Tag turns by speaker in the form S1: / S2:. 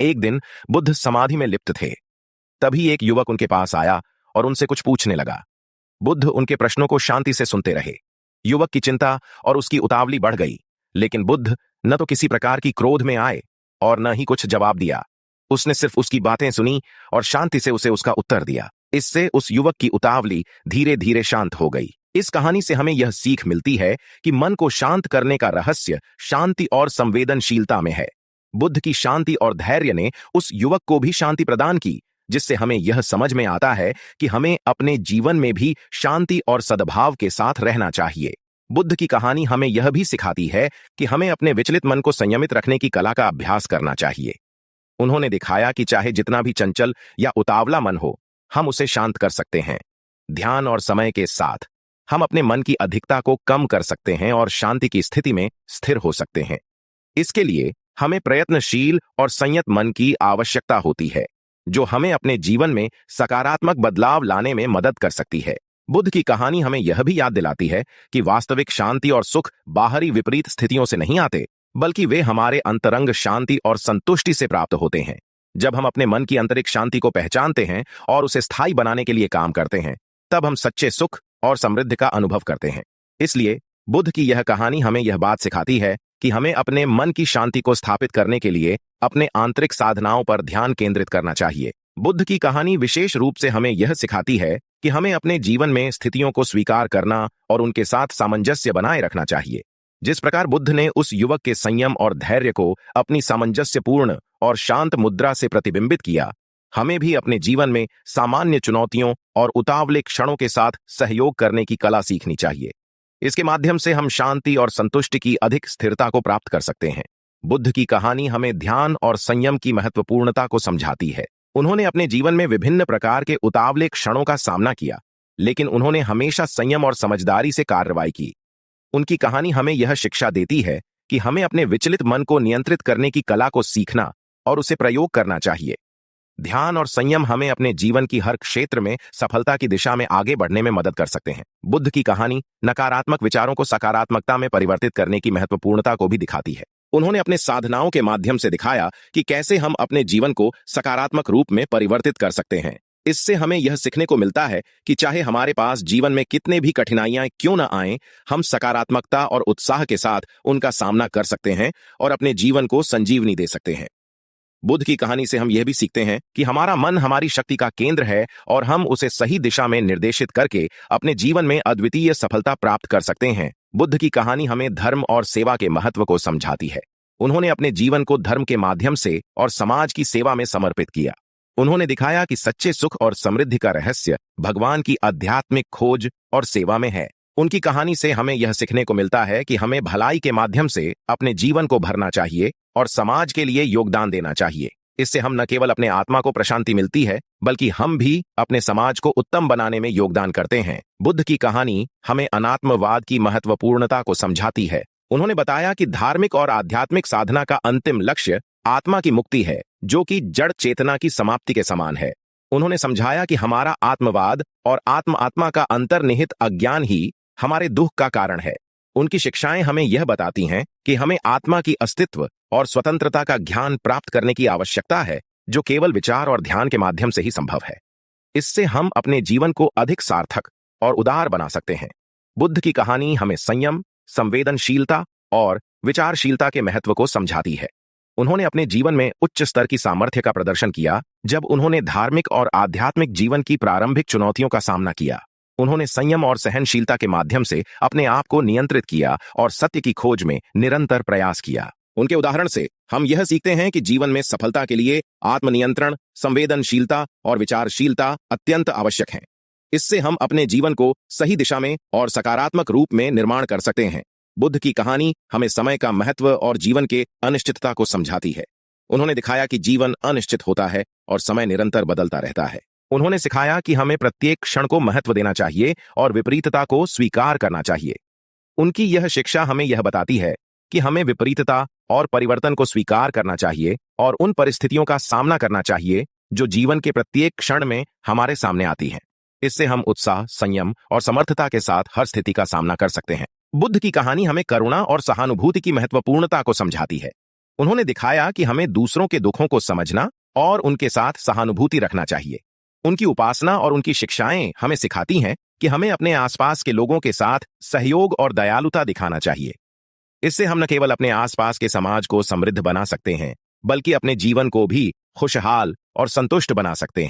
S1: एक दिन बुद्ध समाधि में लिप्त थे। तभी एक युवक उनके पास आया और उनसे कुछ पूछने लगा। बुद्ध उनके प्रश्नों को शांति से सुनते रहे। युवक की चिंता और उसकी उतावली बढ़ गई, लेकिन बुद्ध न तो किसी प्रकार की क्रोध में आए और न ही कुछ जवाब दिया। उसने सिर्फ उसकी बातें सुनी और शांति से उसे उसका उत्तर दिया। इससे उस युवक की उतावली धीरे धीरे शांत हो गई। इस कहानी से हमें यह सीख मिलती है कि मन को शांत करने का रहस्य शांति और संवेदनशीलता में है। बुद्ध की शांति और धैर्य ने उस युवक को भी शांति प्रदान की, जिससे हमें यह समझ में आता है कि हमें अपने जीवन में भी शांति और सद्भाव के साथ रहना चाहिए। बुद्ध की कहानी हमें यह भी सिखाती है कि हमें अपने विचलित मन को संयमित रखने की कला का अभ्यास करना चाहिए। उन्होंने दिखाया कि चाहे जितना भी चंचल या उतावला मन हो, हम उसे शांत कर सकते हैं। ध्यान और समय के साथ हम अपने मन की अधिकता को कम कर सकते हैं और शांति की स्थिति में स्थिर हो सकते हैं। इसके लिए हमें प्रयत्नशील और संयत मन की आवश्यकता होती है, जो हमें अपने जीवन में सकारात्मक बदलाव लाने में मदद कर सकती है। बुद्ध की कहानी हमें यह भी याद दिलाती है कि वास्तविक शांति और सुख बाहरी विपरीत स्थितियों से नहीं आते, बल्कि वे हमारे अंतरंग शांति और संतुष्टि से प्राप्त होते हैं। जब हम अपने मन की आंतरिक शांति को पहचानते हैं और उसे स्थायी बनाने के लिए काम करते हैं, तब हम सच्चे सुख और समृद्धि का अनुभव करते हैं। इसलिए बुद्ध की यह कहानी हमें यह बात सिखाती है कि हमें अपने मन की शांति को स्थापित करने के लिए अपने आंतरिक साधनाओं पर ध्यान केंद्रित करना चाहिए। बुद्ध की कहानी विशेष रूप से हमें यह सिखाती है कि हमें अपने जीवन में स्थितियों को स्वीकार करना और उनके साथ सामंजस्य बनाए रखना चाहिए। जिस प्रकार बुद्ध ने उस युवक के संयम और धैर्य को अपनी सामंजस्यपूर्ण और शांत मुद्रा से प्रतिबिंबित किया, हमें भी अपने जीवन में सामान्य चुनौतियों और उतावले क्षणों के साथ सहयोग करने की कला सीखनी चाहिए। इसके माध्यम से हम शांति और संतुष्टि की अधिक स्थिरता को प्राप्त कर सकते हैं। बुद्ध की कहानी हमें ध्यान और संयम की महत्वपूर्णता को समझाती है। उन्होंने अपने जीवन में विभिन्न प्रकार के उतावले क्षणों का सामना किया, लेकिन उन्होंने हमेशा संयम और समझदारी से कार्रवाई की। उनकी कहानी हमें यह शिक्षा देती है कि हमें अपने विचलित मन को नियंत्रित करने की कला को सीखना और उसे प्रयोग करना चाहिए। ध्यान और संयम हमें अपने जीवन की हर क्षेत्र में सफलता की दिशा में आगे बढ़ने में मदद कर सकते हैं। बुद्ध की कहानी नकारात्मक विचारों को सकारात्मकता में परिवर्तित करने की महत्वपूर्णता को भी दिखाती है। उन्होंने अपने साधनाओं के माध्यम से दिखाया कि कैसे हम अपने जीवन को सकारात्मक रूप में परिवर्तित कर सकते हैं। इससे हमें यह सीखने को मिलता है कि चाहे हमारे पास जीवन में कितने भी कठिनाइयां क्यों न आएं, हम सकारात्मकता और उत्साह के साथ उनका सामना कर सकते हैं और अपने जीवन को संजीवनी दे सकते हैं। बुद्ध की कहानी से हम यह भी सीखते हैं कि हमारा मन हमारी शक्ति का केंद्र है और हम उसे सही दिशा में निर्देशित करके अपने जीवन में अद्वितीय सफलता प्राप्त कर सकते हैं। बुद्ध की कहानी हमें धर्म और सेवा के महत्व को समझाती है। उन्होंने अपने जीवन को धर्म के माध्यम से और समाज की सेवा में समर्पित किया। उन्होंने दिखाया कि सच्चे सुख और समृद्धि का रहस्य भगवान की आध्यात्मिक खोज और सेवा में है। उनकी कहानी से हमें यह सीखने को मिलता है कि हमें भलाई के माध्यम से अपने जीवन को भरना चाहिए और समाज के लिए योगदान देना चाहिए। इससे हम न केवल अपने आत्मा को प्रशांति मिलती है, बल्कि हम भी अपने समाज को उत्तम बनाने में योगदान करते हैं। बुद्ध की कहानी हमें अनात्मवाद की महत्वपूर्णता को समझाती है। उन्होंने बताया कि धार्मिक और आध्यात्मिक साधना का अंतिम लक्ष्य आत्मा की मुक्ति है, जो कि जड़ चेतना की समाप्ति के समान है। उन्होंने समझाया कि हमारा आत्मवाद और आत्मा का अंतर्निहित अज्ञान ही हमारे दुख का कारण है। उनकी शिक्षाएं हमें यह बताती हैं कि हमें आत्मा की अस्तित्व और स्वतंत्रता का ज्ञान प्राप्त करने की आवश्यकता है, जो केवल विचार और ध्यान के माध्यम से ही संभव है। इससे हम अपने जीवन को अधिक सार्थक और उदार बना सकते हैं। बुद्ध की कहानी हमें संयम, संवेदनशीलता और विचारशीलता के महत्व को समझाती है। उन्होंने अपने जीवन में उच्च स्तर की सामर्थ्य का प्रदर्शन किया जब उन्होंने धार्मिक और आध्यात्मिक जीवन की प्रारंभिक चुनौतियों का सामना किया। उन्होंने संयम और सहनशीलता के माध्यम से अपने आप को नियंत्रित किया और सत्य की खोज में निरंतर प्रयास किया। उनके उदाहरण से हम यह सीखते हैं कि जीवन में सफलता के लिए आत्मनियंत्रण, संवेदनशीलता और विचारशीलता अत्यंत आवश्यक हैं। इससे हम अपने जीवन को सही दिशा में और सकारात्मक रूप में निर्माण कर सकते हैं। बुद्ध की कहानी हमें समय का महत्व और जीवन के अनिश्चितता को समझाती है। उन्होंने दिखाया कि जीवन अनिश्चित होता है और समय निरंतर बदलता रहता है। उन्होंने सिखाया कि हमें प्रत्येक क्षण को महत्व देना चाहिए और विपरीतता को स्वीकार करना चाहिए। उनकी यह शिक्षा हमें यह बताती है कि हमें विपरीतता और परिवर्तन को स्वीकार करना चाहिए और उन परिस्थितियों का सामना करना चाहिए जो जीवन के प्रत्येक क्षण में हमारे सामने आती हैं। इससे हम उत्साह, संयम और समर्थता के साथ हर स्थिति का सामना कर सकते हैं। बुद्ध की कहानी हमें करुणा और सहानुभूति की महत्वपूर्णता को समझाती है। उन्होंने दिखाया कि हमें दूसरों के दुखों को समझना और उनके साथ सहानुभूति रखना चाहिए। उनकी उपासना और उनकी शिक्षाएं हमें सिखाती हैं कि हमें अपने आसपास के लोगों के साथ सहयोग और दयालुता दिखाना चाहिए। इससे हम न केवल अपने आसपास के समाज को समृद्ध बना सकते हैं, बल्कि अपने जीवन को भी खुशहाल और संतुष्ट बना सकते हैं।